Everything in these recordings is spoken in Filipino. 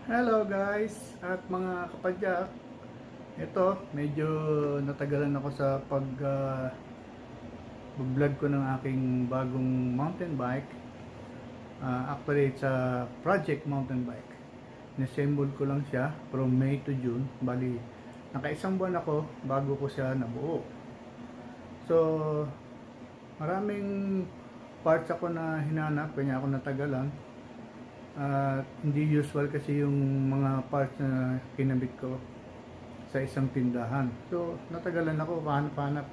Hello guys at mga kapadyak. Ito, medyo natagalan ako sa vlog ko ng aking bagong mountain bike. Actually, it's a project mountain bike. Inassemble ko lang siya from May to June. Bali, naka-isang buwan ako bago ko siya nabuo. So, maraming parts ako na hinanap, kanya ako natagalan. Hindi usual kasi yung mga parts na kinabit ko sa isang tindahan. So, natagalan ako, pahanap-hanap.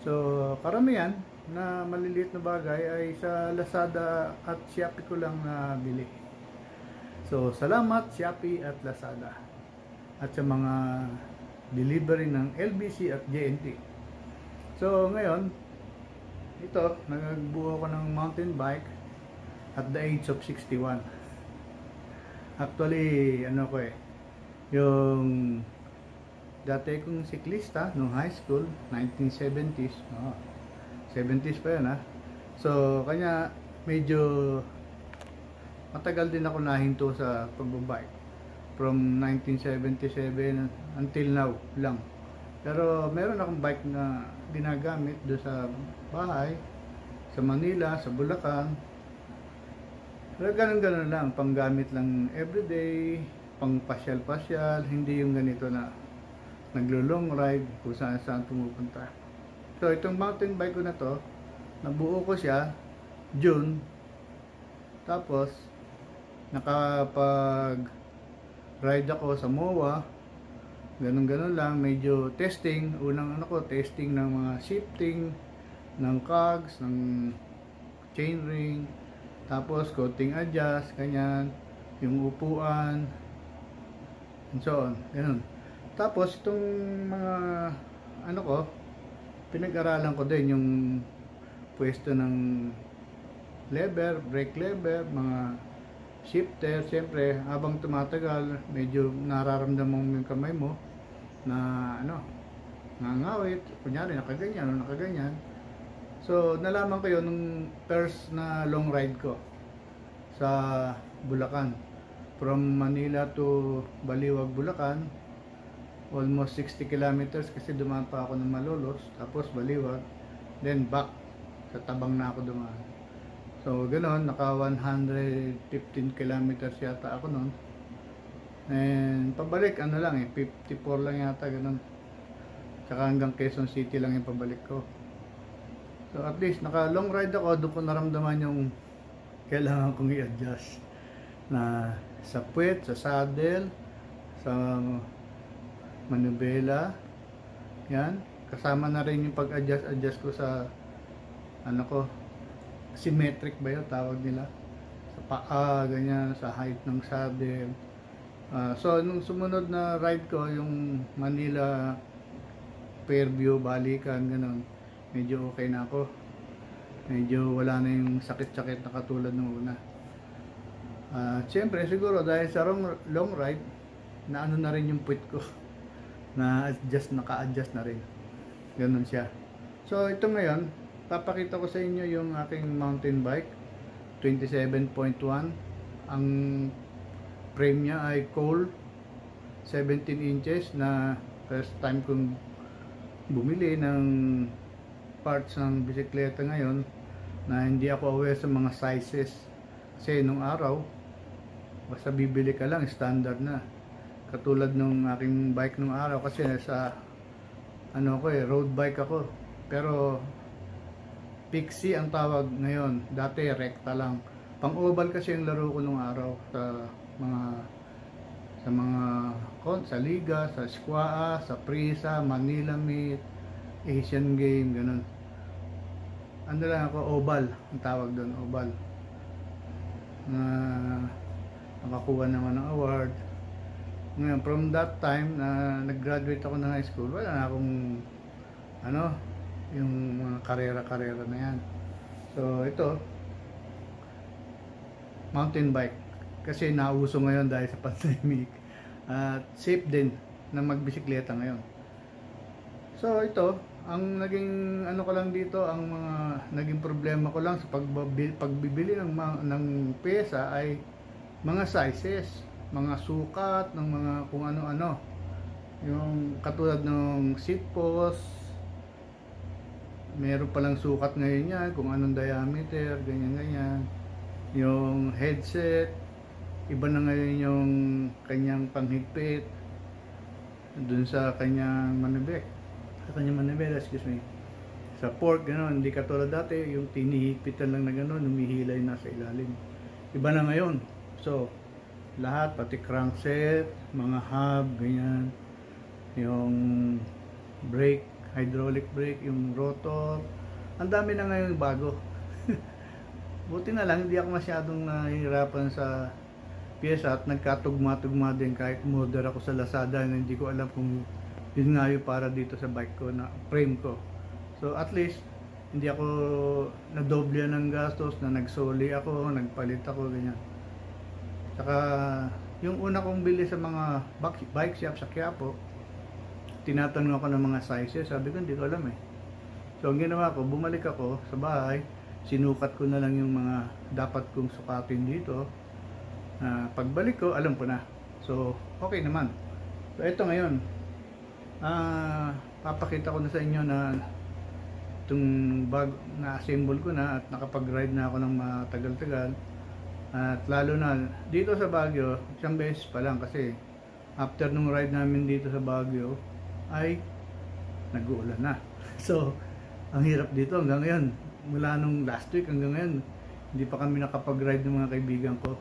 So, karamihan na maliliit na bagay ay sa Lazada at Shopee ko lang nabili. So, salamat Shopee at Lazada. At sa mga delivery ng LBC at JNT. So, ngayon, ito, nagbuo ko ng mountain bike at the age of 61. Actually, yung dati kong siklista nung high school, 1970s, 70s pa yun So, kanya medyo matagal din ako nahinto sa pagbabike. From 1977 until now lang. Pero meron akong bike na ginagamit doon sa bahay, sa Manila, sa Bulacan. Pero ganun lang, panggamit lang everyday, pang pasyal-pasyal, hindi yung ganito na naglo-long ride kung saan pumupunta. So, itong mountain bike ko na to, nabuo ko siya June. Tapos, nakapag-ride ako sa MOA. Ganun lang, medyo testing. Unang testing ng mga shifting, ng cogs, ng chainring. Tapos, coating adjust, ganyan. Yung upuan, and so on. Ganun. Tapos, itong mga, pinag-aralan ko din yung pwesto ng lever, brake lever, mga shifter. Siyempre, habang tumatagal, medyo nararamdaman mo yung kamay mo na, nangawit. Kunyari, nakaganyan o nakaganyan. So, nalaman ko yun nung first na long ride ko sa Bulacan. From Manila to Baliwag, Bulacan. Almost 60 kilometers kasi dumaan pa ako ng Malolos. Tapos Baliwag. Then back. Sa Tabang na ako dumaan. So, ganoon. Naka 115 kilometers yata ako noon. And pabalik, 54 lang yata, ganoon. Tsaka hanggang Quezon City lang yung pabalik ko. So at least naka long ride ako, doon ko naramdaman yung kailangan kong i-adjust na sa puwet, sa saddle, sa manubela. Yan, kasama na rin yung pag-adjust ko sa symmetric ba yun tawag nila, sa paa, ganyan, sa height ng saddle. So nung sumunod na ride ko, yung Manila Fairview, Balikan, gano'n, medyo okay na ako. Medyo wala na yung sakit-sakit na katulad ng una. Siyempre, siguro dahil sa long ride, na na rin yung puwit ko. Naka-adjust na rin. Ganun siya. So, ito ngayon, papakita ko sa inyo yung aking mountain bike. 27.1. Ang frame niya ay Cole 17 inches na first time kong bumili ng parts ng bisikleta ngayon na hindi ako aware sa mga sizes. Kasi nung araw, basta bibili ka lang, standard na. Katulad nung aking bike nung araw kasi sa road bike ako. Pero Pixie ang tawag ngayon. Dati rekta lang. Pang-oval kasi yung laro ko nung araw sa Liga, sa Squaa, sa Prisa, Manila Meet, Asian Game, ganun. Lang ako, oval, ang tawag doon, oval. Nakakuha naman ng award. Ngayon, from that time na nag-graduate ako ng high school, wala na akong yung mga karera-karera na yan. So, ito, mountain bike. Kasi nauso ngayon dahil sa pandemic. At safe din na magbisikleta ngayon. So, ito, ang naging ko lang dito, ang mga naging problema ko lang sa pagbibili ng pyesa ay mga sizes. mga sukat ng mga kung ano-ano. Yung katulad ng seat post, meron palang sukat ngayon yan, kung anong diameter, ganyan-ganyan. Yung headset, iba na ngayon yung kanyang panghigpit dun sa kanyang manibek. Excuse me. Sa fork, gano'n, hindi katulad dati, yung tinihigpitan lang na gano'n, humihilay na sa ilalim. Iba na ngayon. So, lahat, pati crankset, mga hub, ganyan. Yung brake, hydraulic brake, yung rotor. Ang dami na ngayon bago. Buti na lang, hindi ako masyadong nahihirapan sa pyesa at nagkatugma-tugma din kahit model ako sa Lazada na hindi ko alam kung yun nga yung para dito sa bike ko na frame ko. So at least hindi ako nadoble ng gastos, na nagsoli ako, nagpalit ako, ganyan. Saka yung una kong bili sa mga bike shop sa Quiapo, tinatanong ako ng mga sizes, sabi ko hindi ko alam eh. So ang ginawa ko, bumalik ako sa bahay, sinukat ko na lang yung mga dapat kong sukatin dito. Pagbalik ko, alam ko na. So okay naman. So ito ngayon, papakita ko na sa inyo na itong bag na-assemble ko na at nakapag-ride na ako ng matagal-tagal. At lalo na dito sa Baguio, isang beses pa lang kasi after nung ride namin dito sa Baguio ay nag-uulan na. So ang hirap dito hanggang ngayon, mula nung last week hanggang ngayon hindi pa kami nakapag-ride ng mga kaibigan ko.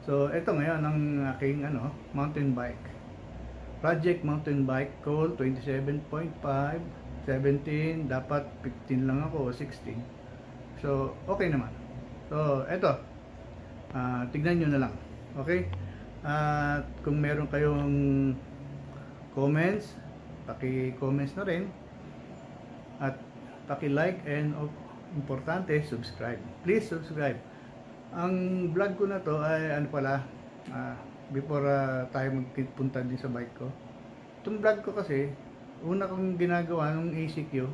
So ito ngayon ang aking mountain bike, Project Mountain Bike Cole 27.5, 17, dapat 15 lang ako o 16. So okay naman. So eto, tignan nyo na lang, okay? At kung meron kayong comments, paki-comments na rin at paki-like, and importante, subscribe. Please subscribe. Ang vlog ko na to ay before tayo magpunta din sa bike ko. Itong vlog ko kasi una kong ginagawa nung ACQ,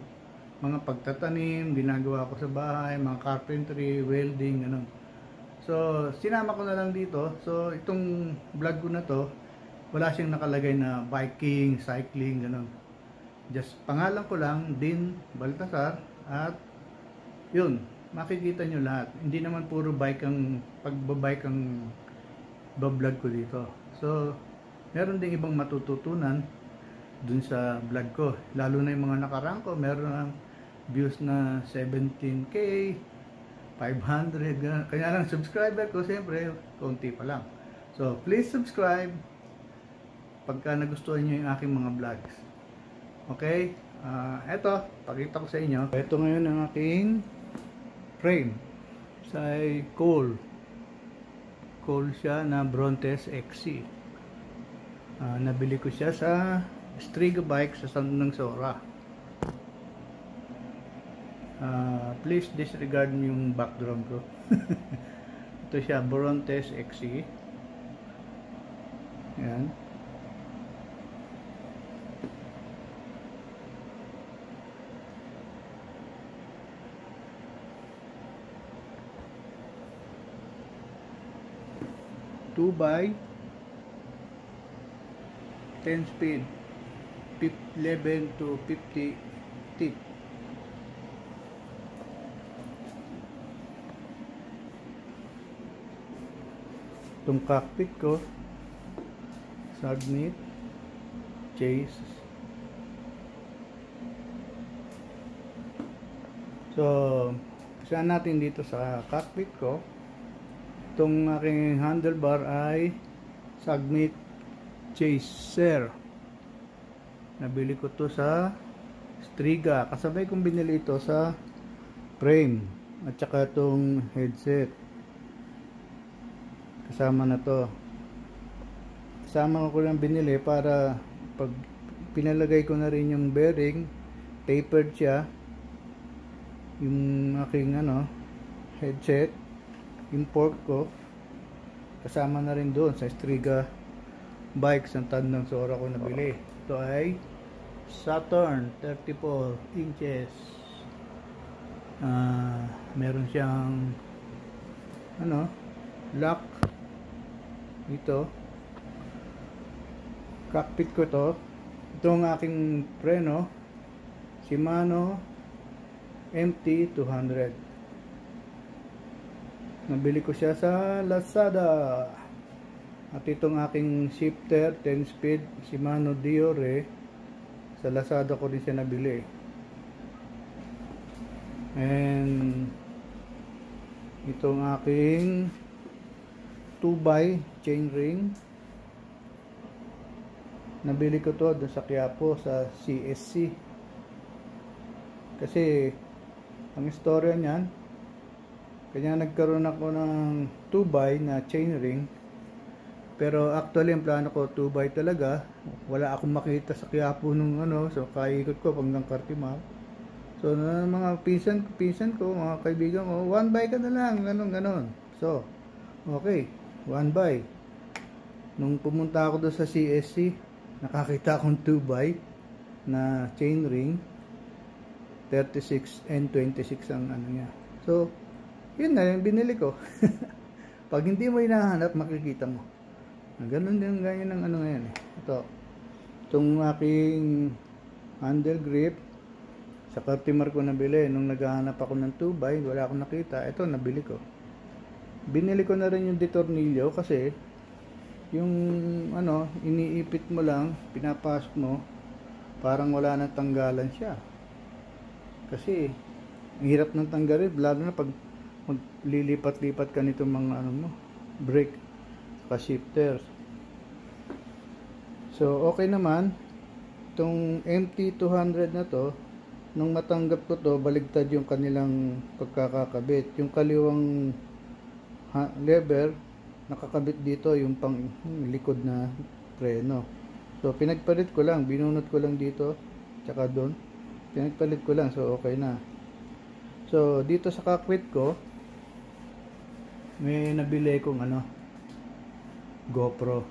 mga pagtatanim, ginagawa ko sa bahay, mga carpentry, welding, ganun. So, sinama ko na lang dito. So, itong vlog ko na to, wala siyang nakalagay na biking, cycling, ganun. Just pangalan ko lang, Din Baltasar, at yun, makikita nyo lahat. Hindi naman puro bike ang pagbabike ang bablog ko dito. So, meron ding ibang matututunan dun sa vlog ko, lalo na yung mga nakarang ko, meron ng views na 17k, 500, ganun. Kaya lang subscriber ko siyempre konti pa lang. So please subscribe pagka nagustuhan nyo yung aking mga vlogs. Okay, eto, pakita ko sa inyo. Ito ngayon ang aking frame sa Cole siya na Brontes XC. Nabili ko siya sa Striga Bike sa San ng Sora. Please disregard yung background ko. Ito siya, Brontes XC. Yan. Two by 10 speed, 11 to 50 teeth. Itong cockpit ko, submit, chase. So, saan natin dito sa cockpit ko, itong aking handlebar ay Submit Chaser. Nabili ko to sa Striga. Kasabay kong binili ito sa frame at saka itong headset. Kasama na to. Kasama ko lang binili para pag pinalagay ko na rin yung bearing, tapered siya. Yung aking headset, yung fork ko, kasama na rin doon sa Striga bike sa Tandang Sora ko nabili. Ito ay Saturn 34 inches. Meron siyang lock dito cockpit ko to. Ito ang aking preno, Shimano MT200. Nabili ko siya sa Lazada. At itong aking shifter 10 speed Shimano Diore, sa Lazada ko din siya nabili. And itong aking 2x chain ring, nabili ko to doon sa Quiapo sa CSC. Kasi ang istorya niyan, kanya nagkaroon ako ng 2x na chain ring, pero actually ang plano ko 2x talaga. Wala akong makita sa Quiapo nung so kaikot ko hanggang Cartimao. So mga pinsan ko, mga kaibigan ko, 1x ka na lang, ganon. So okay, 1x. Nung pumunta ako doon sa CSC, nakakita akong 2x na chain ring, 36 and 26 ang niya. So yun na yung binili ko. Pag hindi mo hinahanap, makikita mo. Ganun din ganyan ng ngayon eh. Itong aking handle grip, sa Cartimar ko nabili. Nung naghahanap ako ng 2x, wala akong nakita. Ito, nabili ko. Binili ko na rin yung detornilyo kasi yung iniipit mo lang, pinapasok mo, parang wala nang tanggalan siya. Kasi ang hirap ng tanggalin, lalo na pag maglilipat-lipat ka nitong mga brake saka shifters. So okay naman itong MT200 na to. Nung matanggap ko to, baligtad yung kanilang pagkakakabit. Yung kaliwang lever nakakabit dito, yung pang likod na preno. So pinagpalit ko lang, binunot ko lang dito tsaka doon, pinagpalit ko lang, so okay na. So dito sa cockpit ko may nabili kong GoPro,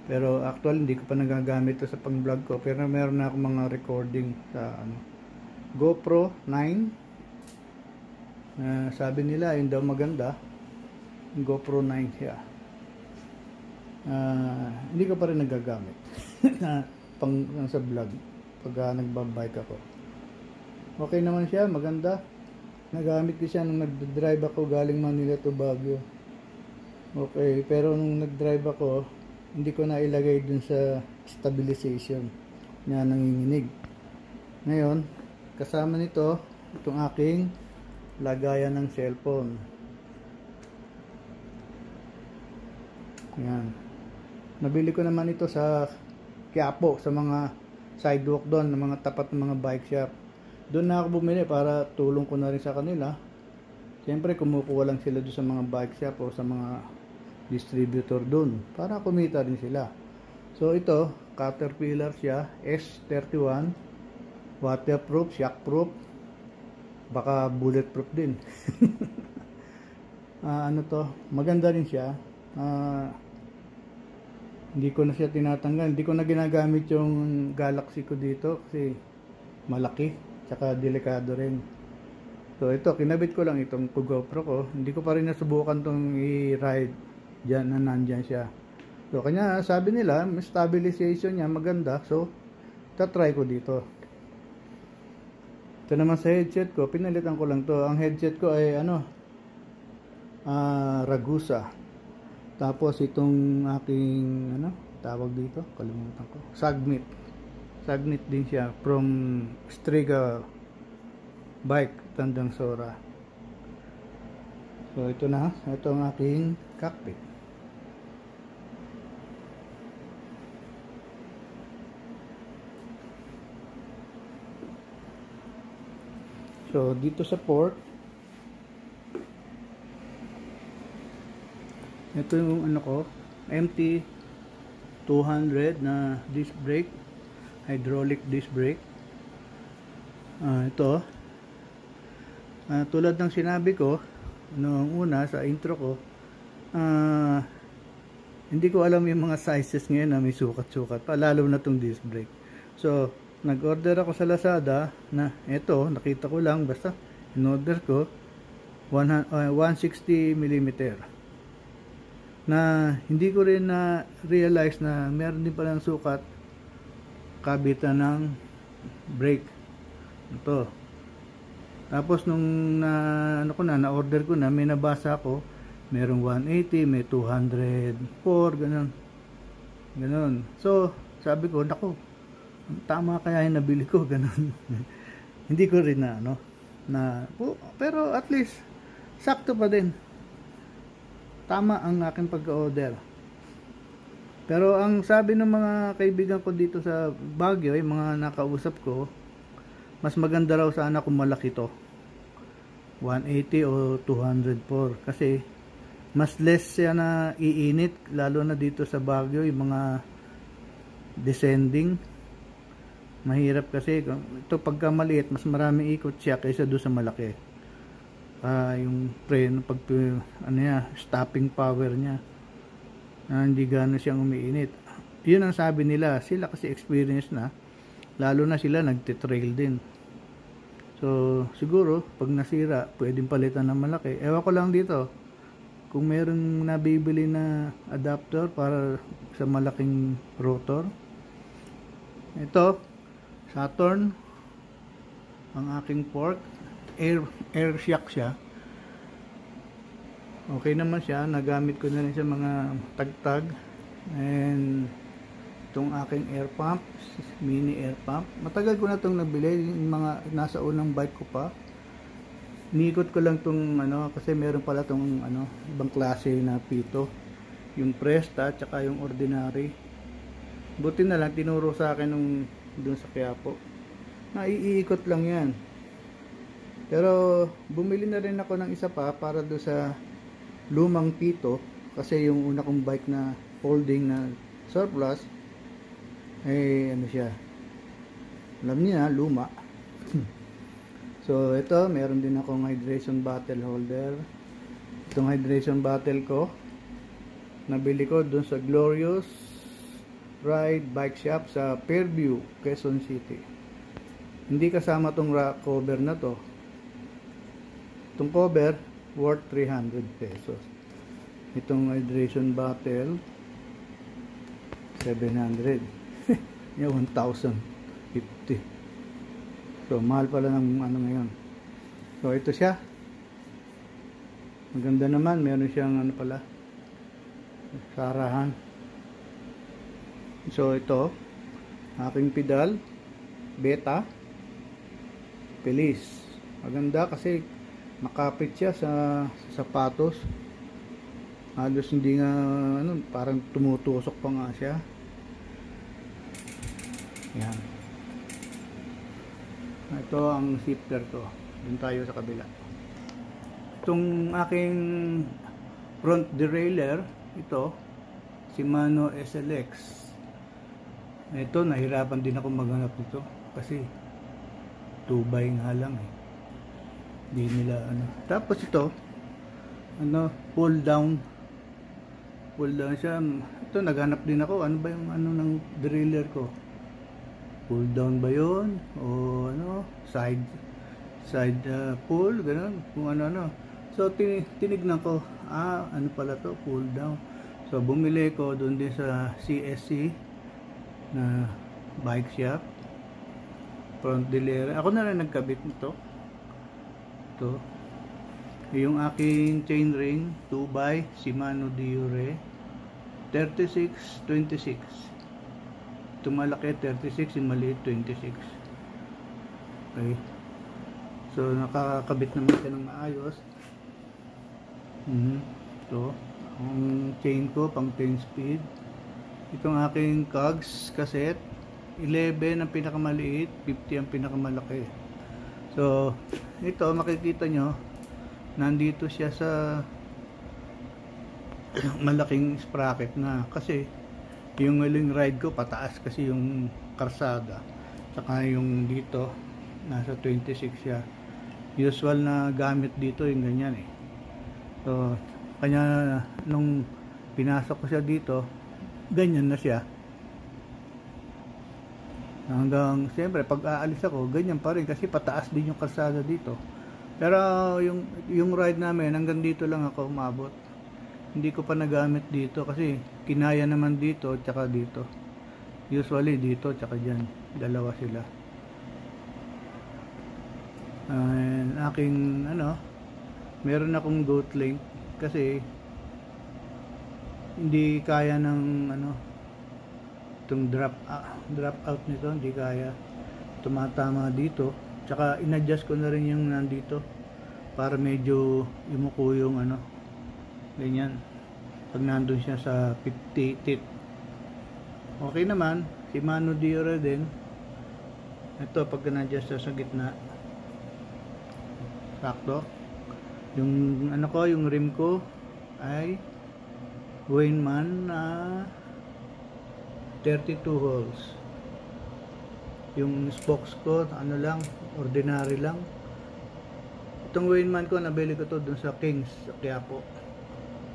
pero actually hindi ko pa nagagamit to sa pang vlog ko, pero meron na akong mga recording sa GoPro 9. Sabi nila yun daw maganda, GoPro 9 siya. Hindi ko pa rin nagagamit na pang sa vlog pag nagbabike ako. Okay naman siya, maganda. Nagamit ko siya nung nagdadrive ako galing Manila to Baguio. Okay, pero nung nagdrive ako, hindi ko na ilagay dun sa stabilization niya, nanginginig. Ngayon, kasama nito itong aking lagayan ng cellphone. Yan. Nabili ko naman ito sa Quiapo, sa mga sidewalk doon, ng mga tapat ng mga bike shop. Doon na ako bumili para tulong ko na rin sa kanila. Siyempre kumukuha lang sila doon sa mga bike shop o sa mga distributor doon para kumita din sila. So ito, Caterpillar siya, S31, waterproof, shockproof, baka bulletproof din. Maganda rin siya. Hindi ko na siya tinatanggal, hindi ko na ginagamit yung Galaxy ko dito kasi malaki, tsaka delikado rin. So ito, kinabit ko lang itong GoPro ko. Hindi ko pa rin nasubukan tong i-ride diyan na nandyan siya. So kanya sabi nila may stabilization niya maganda, so tatry ko dito. Ito naman sa headset ko, pinalitan ko lang to. Ang headset ko ay Ragusa. Tapos itong aking tawag dito, kalimutan ko, Sagmit din siya, from Striga Bike, Tandang Sora. So ito na, ito ang aking cockpit. So dito sa port, ito yung MT200 na disc brake, hydraulic disc brake. Ito, tulad ng sinabi ko noong una sa intro ko, hindi ko alam yung mga sizes ngayon na may sukat-sukat pa, lalo na tong disc brake. So nag-order ako sa Lazada na ito, nakita ko lang, basta in-order ko 160 mm. na hindi ko rin na realize na meron din palang sukat kabitan ng brake ito. Tapos nung na order ko na, may nabasa ko merong 180, may 204, ganun. So sabi ko, nako, tama kaya yung nabili ko, ganun. Hindi ko rin pero at least sakto pa din, tama ang aking pagka-order. Pero ang sabi ng mga kaibigan ko dito sa Baguio, yung mga nakausap ko, mas maganda raw sana kung malaki to, 180 o 204, kasi mas less siya na iinit, lalo na dito sa Baguio, yung mga descending. Mahirap kasi ito, pagka maliit, mas maraming ikot siya kaysa doon sa malaki. Yung preno, stopping power niya, hindi gano'n siyang umiinit. Yun ang sabi nila, sila kasi experience na, lalo na sila nagtitrail din. So siguro pag nasira, pwedeng palitan ng malaki. Ewan ko lang dito kung merong nabibili na adapter para sa malaking rotor. Ito, Saturn, ang aking fork, air shock siya. Okay naman siya, nagamit ko na rin sa mga tagtag. And itong aking air pump, mini air pump, matagal ko na itong nabili, yung mga nasa unang bike ko pa. Niikot ko lang itong kasi meron pala itong ibang klase na pito, yung Presta tsaka yung ordinary. Buti na lang tinuro sa akin nung doon sa Quiapo na iikot lang yan. Pero bumili na rin ako ng isa pa para doon sa lumang pito, kasi yung una kong bike na folding na surplus siya, alam niya, luma. So ito, meron din akong hydration bottle holder. Itong hydration bottle ko, nabili ko doon sa Glorious Ride Bike Shop sa Fairview, Quezon City. Hindi kasama tong rack cover na to. Itong cover worth 300 pesos. Itong hydration bottle 700. Yung 1,050. So mahal pala ng ngayon. So ito siya. Maganda naman, meron siyang sarahan. So ito, aking pedal, Beta Feliz. Maganda kasi makapit siya sa sapatos. Halos hindi nga parang tumutusok pa nga siya. Yan. Ito ang shifter ko. Doon tayo sa kabila. Itong aking front derailleur, ito Shimano SLX. Ito, nahirapan din ako maghanap nito kasi 2x nga lang Hindi nila Tapos ito, pull down siya. Ito, naghanap din ako. Ano ba yung ng derailleur ko? Pull down ba yun? O side pull, ganun. Kung ano. So tinignan ko, ano pala to, pull down. So bumili ko doon din sa CSC na bike shop, front derailleur. Ako na rin nagkabit nito. Ito yung aking chainring 2x Shimano Diore 36-26. Itong malaki 36, yung maliit 26. Okay, so nakakabit naman siya ng maayos. Ito ang chain ko pang 10 speed. Itong aking cogs cassette 11 ang pinakamaliit, 50 ang pinakamalaki. So ito, makikita nyo nandito siya sa malaking sprocket na, kasi yung huling ride ko pataas kasi yung karsada, saka yung dito nasa 26 siya. Usual na gamit dito yung ganyan So kanya nung pinasok ko siya dito, ganyan na siya. Hanggang siyempre pag aalis ako, ganyan pa rin kasi pataas din yung kalsada dito. Pero yung ride namin hanggang dito lang ako umabot. hindi ko pa nagamit dito kasi kinaya naman dito tsaka dito. Usually dito tsaka dyan, dalawa sila. Aking meron akong goat link kasi hindi kaya ng itong drop out nito, hindi kaya, tumatama dito. Tsaka in-adjust ko na rin yung nandito para medyo yumuko yung ganyan pag nandun siya sa 50 teeth. Okay naman, Shimano Dura din ito. Pag na-adjust sa gitna, sakto. Yung yung rim ko ay Weinmann na 32 holes. Yung spokes ko lang, ordinary lang. Itong Weinmann ko, nabili ko to dun sa Kings sa Quiapo.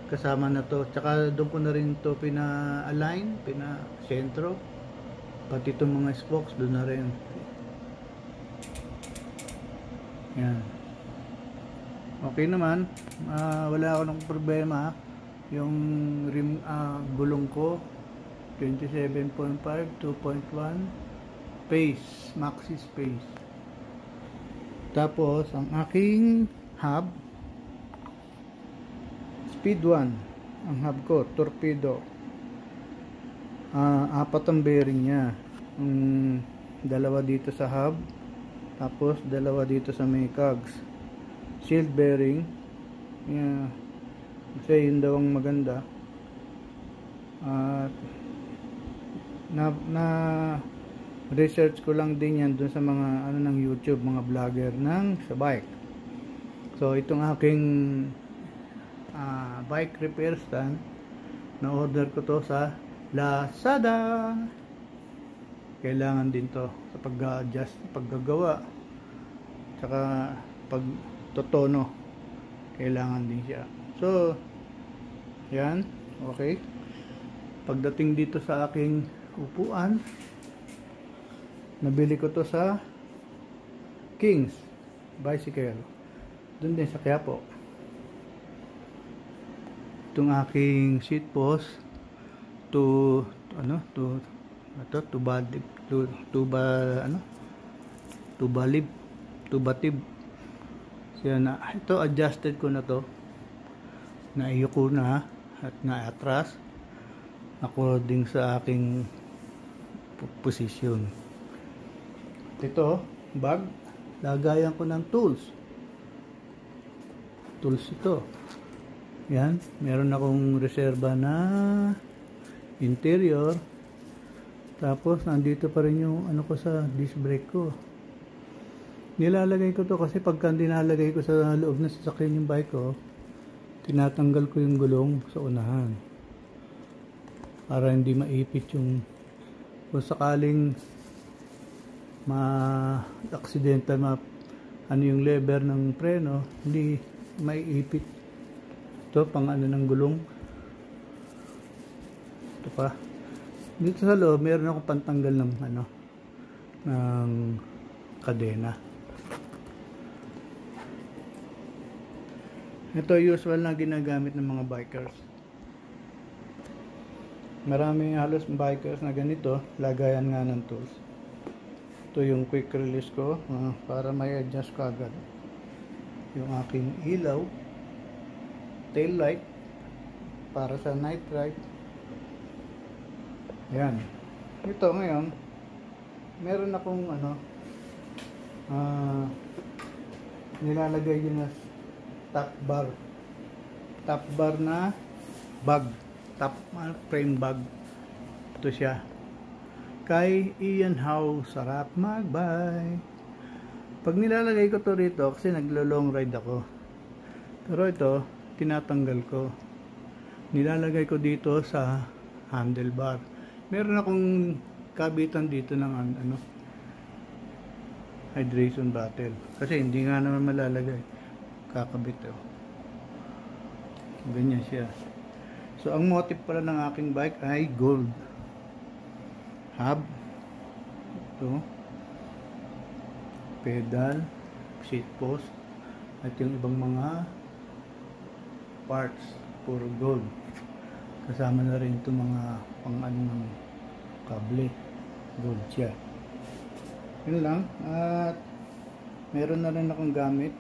Kasama na to. Tsaka doon ko na rin to pina-align, pina-sentro. Pati itong mga spokes doon na rin. Yan. Okay naman. Wala ako ng problema. Yung rim, gulong ko 27.5, 2.1 pace, maxi space. Tapos ang aking hub, speed 1 ang hub ko, torpedo. Apat ang bearing nya, dalawa dito sa hub, tapos dalawa dito sa may cogs. Shield bearing, kasi yun daw ang maganda. Na research ko lang din yan dun sa mga ng YouTube, mga vlogger sa bike. So itong aking bike repair stand, na order ko to sa Lazada. Kailangan din to sa pag-adjust, paggagawa, tsaka pag totono, kailangan din siya. So yan, okay. Pagdating dito sa aking upuan, nabili ko to sa Kings Bicycle, doon din sa Quiapo. Itong aking seat post tubatib. Siya na ito, adjusted ko na to, naiyuko na at naatras according sa aking position. Ito, bag, lagayan ko ng tools ito. Yan, meron akong reserba na interior. Tapos nandito pa rin yung ko sa disc brake ko. Nilalagay ko to kasi pagka dinalagay ko sa loob ng sasakyan yung bike ko, tinatanggal ko yung gulong sa unahan para hindi maipit yung, kung sakaling ma-accidental yung lever ng preno, hindi maiipit. Ito pang ng gulong. Ito pa. Dito sa loob meron akong pantanggal ng ng kadena. Ito usual na ginagamit ng mga bikers. Maraming halos bikers na ganito, lagayan nga ng tools. Ito yung quick release ko, para may adjust ko agad. Yung aking ilaw, tail light para sa night ride. Yan. Ito ngayon, meron akong nilalagay din na top bar na bag, top frame bag. Ito siya. Kay Ian Howe, sarap magbike. Pag nilalagay ko to rito, kasi naglo-long ride ako, pero ito tinatanggal ko, nilalagay ko dito sa handlebar. Meron akong kabitan dito ng hydration bottle, kasi hindi nga naman malalagay, kakabit ganyan siya. So ang motif pala ng aking bike ay gold hub, ito pedal, seat post, at yung ibang mga parts puro gold. Kasama na rin itong mga pang ano ng kable, gold siya. Yun lang. At meron na rin akong gamit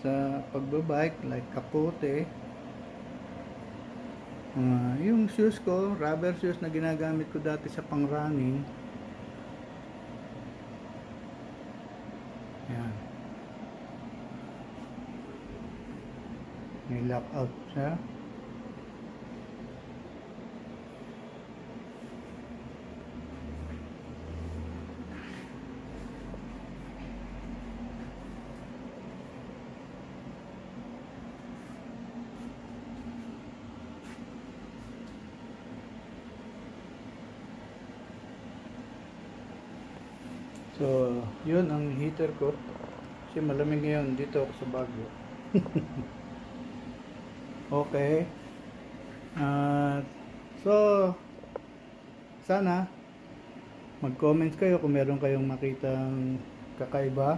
sa pagbabike, like kapote. Yung shoes ko, rubber shoes na ginagamit ko dati sa pang running. Yan. May lockout siya. So, yun ang heater ko. Kasi malamig ngayon dito ako sa Baguio. Okay. So, sana mag-comments kayo kung meron kayong makitang kakaiba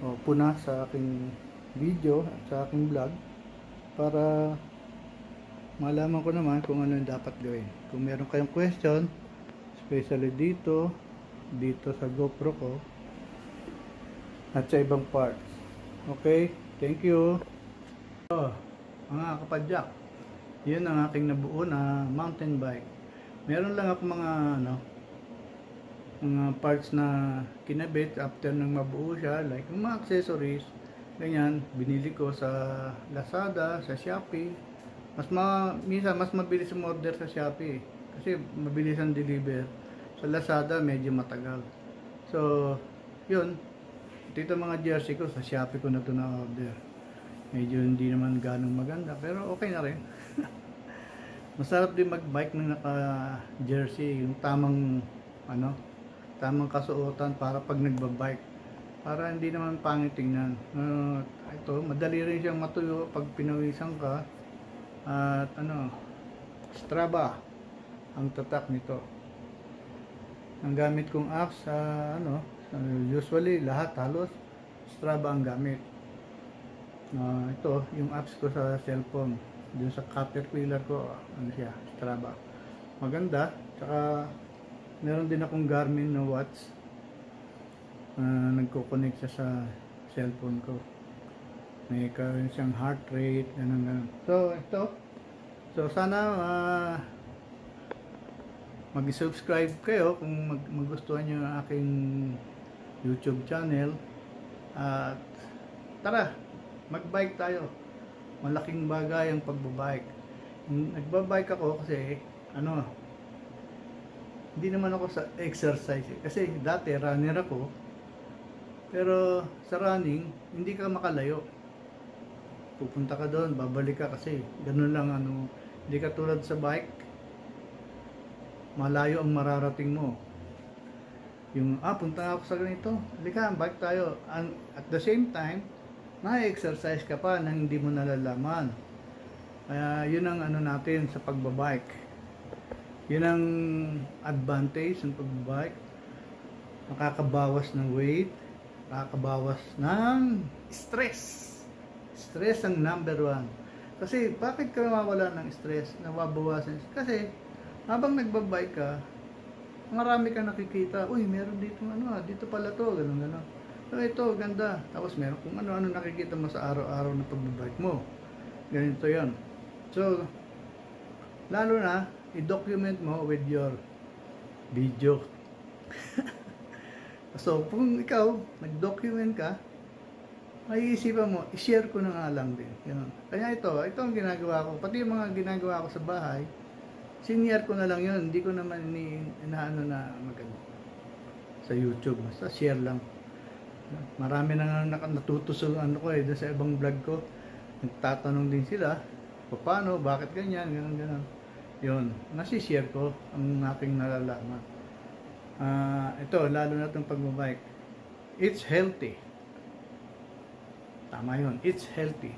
o puna sa aking video at sa aking vlog para malaman ko naman kung ano yung dapat gawin. Kung meron kayong question, especially dito sa GoPro ko at sa ibang parts. Okay, thank you. So, mga kapadyak, yun ang aking nabuo na mountain bike. Meron lang ako mga mga parts na kinabit after nang mabuo siya, like yung mga accessories, ganyan, binili ko sa Lazada, sa Shopee. Minsan mas mabilis umorder sa Shopee kasi mabilis ang deliver. Sa Lazada medyo matagal. So, yun. Dito mga jersey ko sa Shopee ko na ito na-order. Medyo hindi naman ganong maganda pero okay na rin. Masarap din mag-bike na naka-jersey, yung tamang tamang kasuotan para pag nagbabike. Para hindi naman pangit tingnan. Ito, madali rin siyang matuyo pag pinawisan ka. At Strava ang tatak nito. Ang gamit kong apps usually lahat halos Strava ang gamit. Ito yung apps ko sa cellphone, dun sa Caterpillar ko, siya, Strava. Maganda, tsaka meron din akong Garmin na watch. Nagko-connect siya sa cellphone ko. May karoon siyang heart rate, ganun. So ito. So sana mag-subscribe kayo kung magustuhan nyo ang aking YouTube channel. At tara, mag-bike tayo. Malaking bagay ang pagbabike. Nagbabike ako kasi hindi naman ako sa exercise kasi dati runner ako, pero sa running hindi ka makalayo. Pupunta ka doon, babalik ka kasi ganun lang hindi ka tulad sa bike. Malayo ang mararating mo. Yung punta ako sa ganito, halika, bike tayo. At the same time, na-exercise ka pa nang hindi mo nalalaman. Kaya yun ang natin sa pagbabike. Yun ang advantage ng pagbabike. Makakabawas ng weight, makakabawas ng stress. Stress ang number one. Kasi bakit ka mawawala ng stress, nababawasan? Kasi habang nagbabike ka, marami ka nakikita. Uy, meron dito dito pala to, ganun. So ito, ganda. Tapos meron kung ano nakikita mo sa araw-araw na pagbabike mo. Ganito 'yan. So lalo na i-document mo with your video. So kung ikaw nag-document ka, ay isipan mo, i-share ko na nga lang din. Ganun. Kaya ito ang ginagawa ko. Pati yung mga ginagawa ko sa bahay, senior ko na lang yun. Hindi ko naman inaano na maganda sa YouTube. Basta share lang. Marami na natuto sa doon sa ibang vlog ko. Nagtatanong din sila, paano, bakit ganyan, ganun. Yun, nasi-share ko ang aking nalalaman. Ito, lalo na itong pagbabike. It's healthy. Tama yun, it's healthy.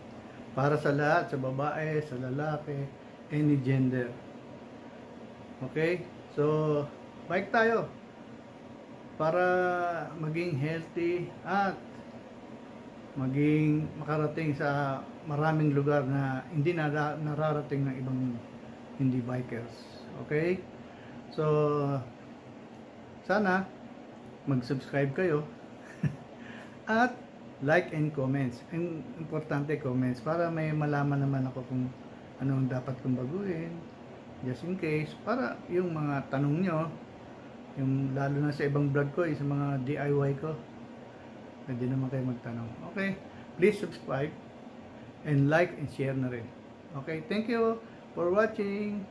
Para sa lahat, sa babae, sa lalaki, any gender. Okay? So, bike tayo para maging healthy at maging makarating sa maraming lugar na hindi nararating ng ibang hindi bikers. Okay? So, sana mag-subscribe kayo at like and comments. Ang importante comments para may malaman naman ako kung anong dapat kong baguhin just in case, para yung mga tanong nyo, yung lalo na sa ibang vlog ko, sa mga DIY ko, pwede naman kayo magtanong. Okay? Please subscribe and like and share na rin. Okay? Thank you for watching.